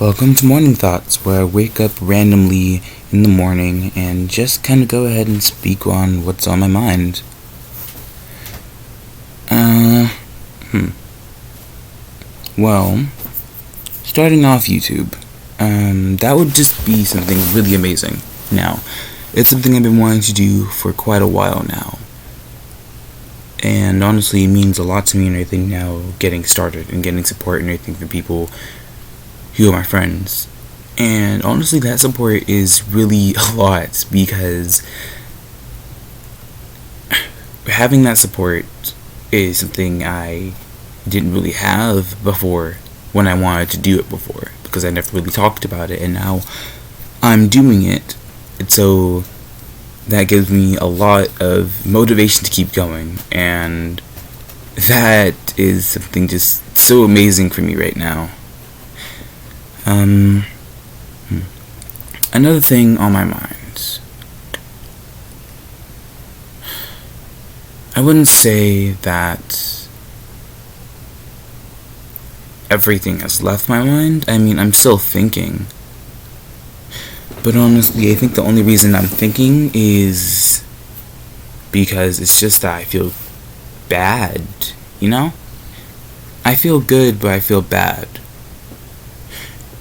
Welcome to Morning Thoughts, where I wake up randomly in the morning and just kind of go ahead and speak on what's on my mind. Uh, hmm. Well, starting off YouTube, that would just be something really amazing. Now, it's something I've been wanting to do for quite a while now. And honestly, it means a lot to me and everything now, getting started and getting support and everything from people who are my friends. And honestly, that support is really a lot because having that support is something I didn't really have before when I wanted to do it before, because I never really talked about it, and now I'm doing it. And so that gives me a lot of motivation to keep going, and that is something just so amazing for me right now. Another thing on my mind. I wouldn't say that everything has left my mind. I mean, I'm still thinking. But honestly, I think the only reason I'm thinking is because it's just that I feel bad, you know? I feel good, but I feel bad.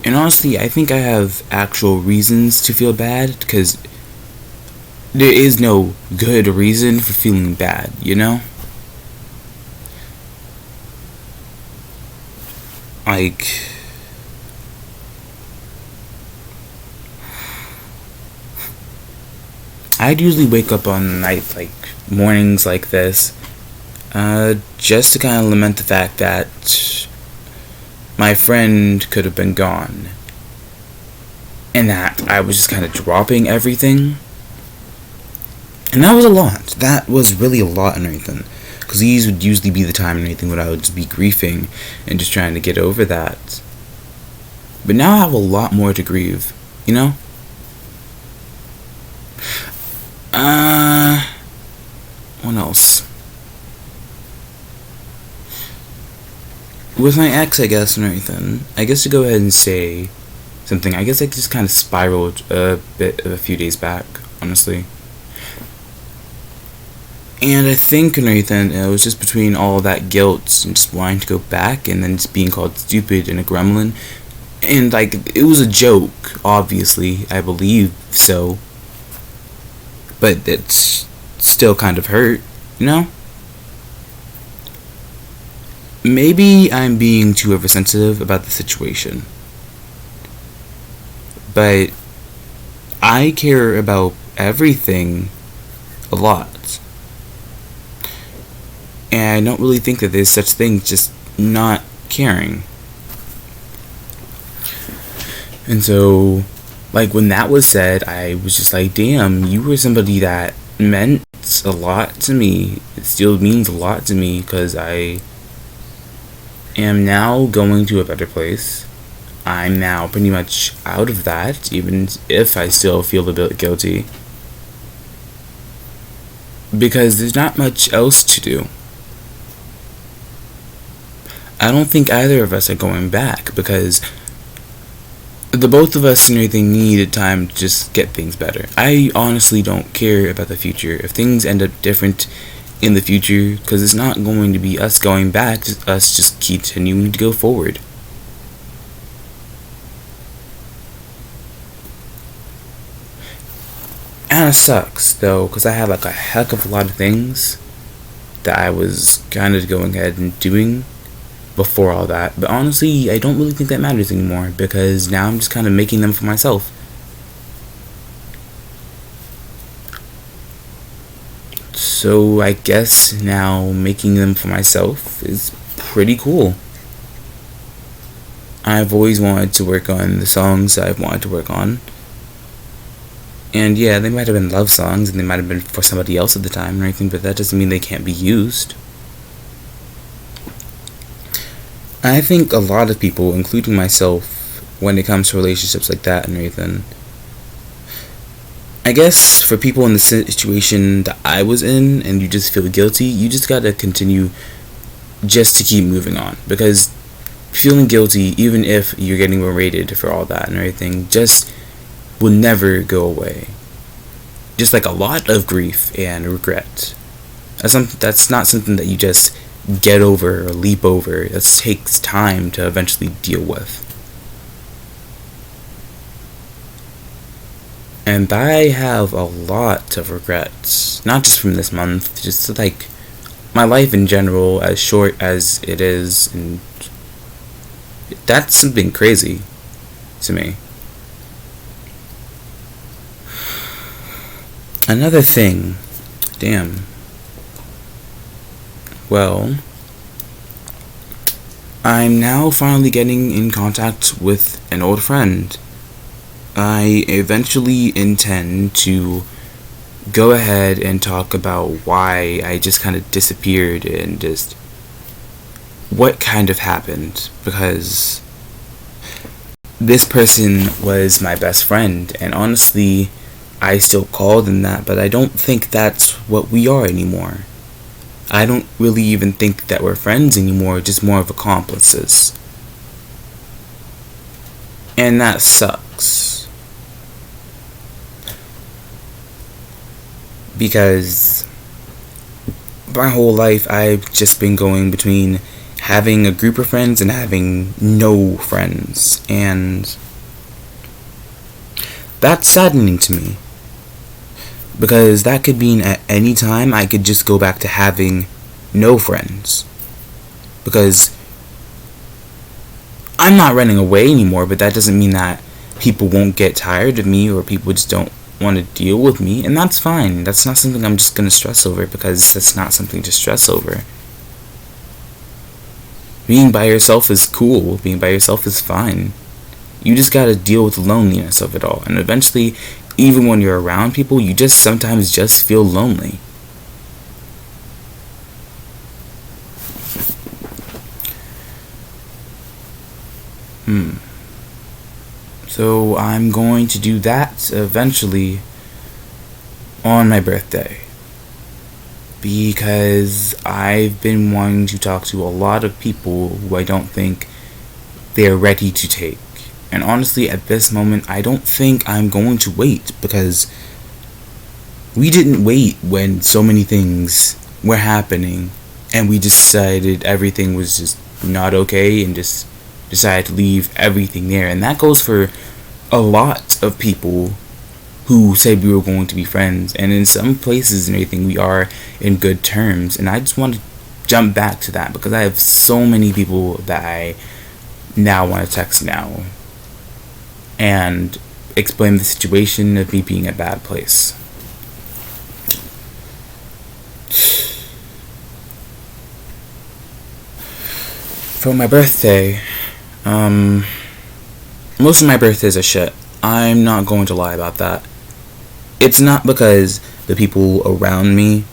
And honestly, I think I have actual reasons to feel bad, because there is no good reason for feeling bad, you know? Like, I'd usually wake up on mornings like this, just to kind of lament the fact that my friend could have been gone, and that I was just kind of dropping everything. And that was a lot. That was really a lot and everything. Because these would usually be the time and everything when I would just be grieving and just trying to get over that. But now I have a lot more to grieve, you know? What else? With my ex, I guess, and everything, I guess to go ahead and say something, I guess I just kind of spiraled a bit a few days back, honestly. And I think and everything, it was just between all that guilt and just wanting to go back and then just being called stupid and a gremlin. And, it was a joke, obviously, I believe so. But it's still kind of hurt, you know? Maybe I'm being too oversensitive about the situation, but I care about everything a lot, and I don't really think that there's such thing as just not caring. And so, when that was said, I was just like, damn, you were somebody that meant a lot to me. It still means a lot to me, because I am now going to a better place. I'm now pretty much out of that, even if I still feel a bit guilty, because there's not much else to do. I don't think either of us are going back, because the both of us and everything needed time to just get things better. I honestly don't care about the future. If things end up different in the future, because it's not going to be us going back, just us just continuing to go forward. And it sucks though, because I have a heck of a lot of things that I was kind of going ahead and doing before all that, but honestly, I don't really think that matters anymore, because now I'm just kind of making them for myself. So I guess now making them for myself is pretty cool. I've always wanted to work on the songs I've wanted to work on. And yeah, they might have been love songs and they might have been for somebody else at the time or anything, but that doesn't mean they can't be used. I think a lot of people, including myself, when it comes to relationships like that and everything, I guess for people in the situation that I was in and you just feel guilty, you just gotta continue just to keep moving on, because feeling guilty, even if you're getting berated for all that and everything, just will never go away. Just like a lot of grief and regret. That's not something that you just get over or leap over. It takes time to eventually deal with. And I have a lot of regrets, not just from this month, just like my life in general, as short as it is, and that's something crazy to me. Another thing, damn. Well, I'm now finally getting in contact with an old friend. I eventually intend to go ahead and talk about why I just kind of disappeared and just what kind of happened, because this person was my best friend, and honestly, I still call them that, but I don't think that's what we are anymore. I don't really even think that we're friends anymore, just more of accomplices. And that sucks. Because my whole life I've just been going between having a group of friends and having no friends, and that's saddening to me, because that could mean at any time I could just go back to having no friends, because I'm not running away anymore, but that doesn't mean that people won't get tired of me or people just don't want to deal with me, and that's fine. That's not something I'm just going to stress over, because that's not something to stress over. Being by yourself is cool. Being by yourself is fine. You just got to deal with the loneliness of it all, and eventually, even when you're around people, you just sometimes just feel lonely. So I'm going to do that eventually on my birthday, because I've been wanting to talk to a lot of people who I don't think they're ready to take. And honestly, at this moment, I don't think I'm going to wait, because we didn't wait when so many things were happening and we decided everything was just not okay and just decided to leave everything there. And that goes for a lot of people who said we were going to be friends, and in some places and everything we are in good terms. And I just want to jump back to that, because I have so many people that I now want to text now and explain the situation of me being in a bad place. For my birthday, most of my birthdays are shit. I'm not going to lie about that. It's not because the people around me,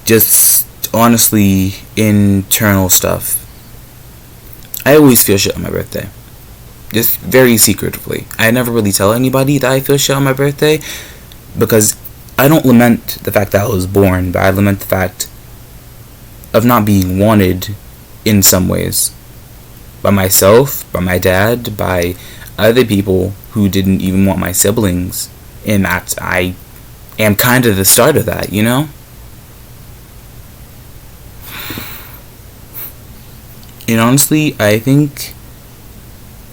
just honestly internal stuff. I always feel shit on my birthday. Just very secretively. I never really tell anybody that I feel shit on my birthday, because I don't lament the fact that I was born, but I lament the fact of not being wanted in some ways. By myself, by my dad, by other people who didn't even want my siblings. And that I am kind of the start of that, you know? And honestly, I think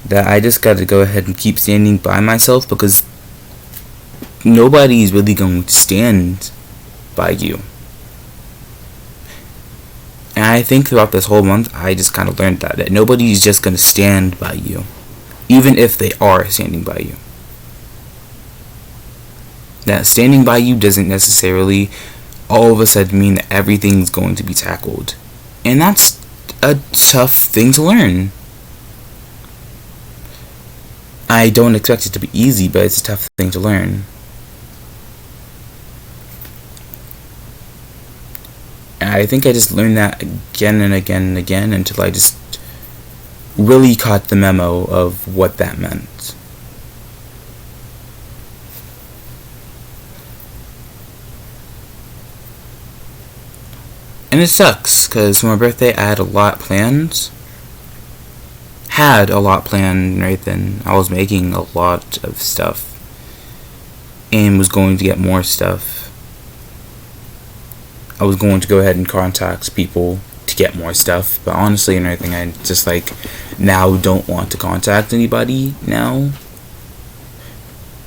that I just gotta go ahead and keep standing by myself, because nobody's really going to stand by you. And I think throughout this whole month, I just kind of learned that nobody's just going to stand by you, even if they are standing by you. That standing by you doesn't necessarily all of a sudden mean that everything's going to be tackled. And that's a tough thing to learn. I don't expect it to be easy, but it's a tough thing to learn. And I think I just learned that again and again and again until I just really caught the memo of what that meant. And it sucks, because for my birthday I had a lot planned. had a lot planned right then. I was making a lot of stuff and was going to get more stuff. I was going to go ahead and contact people to get more stuff, but honestly and everything, I just like now don't want to contact anybody now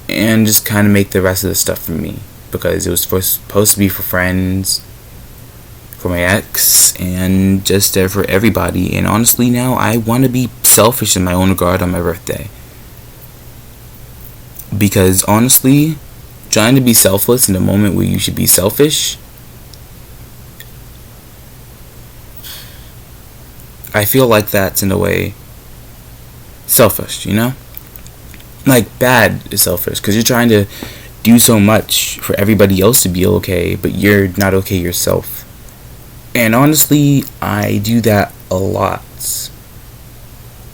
and just kind of make the rest of the stuff for me, because it was supposed to be for friends, for my ex, and just for everybody. And honestly now I want to be selfish in my own regard on my birthday, because honestly trying to be selfless in a moment where you should be selfish, I feel like that's in a way selfish, you know? Like bad is selfish, because you're trying to do so much for everybody else to be okay, but you're not okay yourself. And honestly, I do that a lot.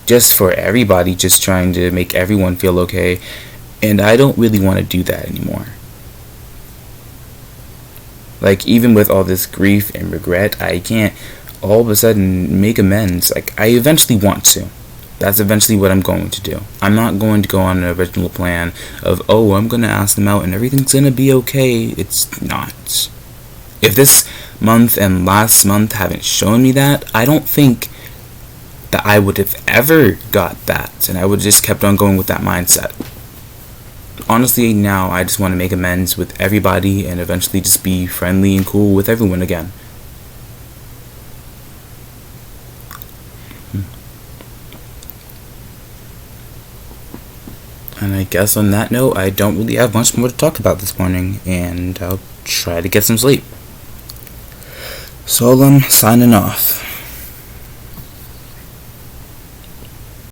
Just for everybody, just trying to make everyone feel okay. And I don't really want to do that anymore. Like, even with all this grief and regret, I can't all of a sudden make amends. Like, I eventually want to. That's eventually what I'm going to do. I'm not going to go on an original plan of, oh, I'm going to ask them out and everything's going to be okay. It's not. If this month and last month haven't shown me that, I don't think that I would have ever got that. And I would have just kept on going with that mindset. Honestly, now I just want to make amends with everybody and eventually just be friendly and cool with everyone again. And I guess on that note, I don't really have much more to talk about this morning, and I'll try to get some sleep. So I'm signing off.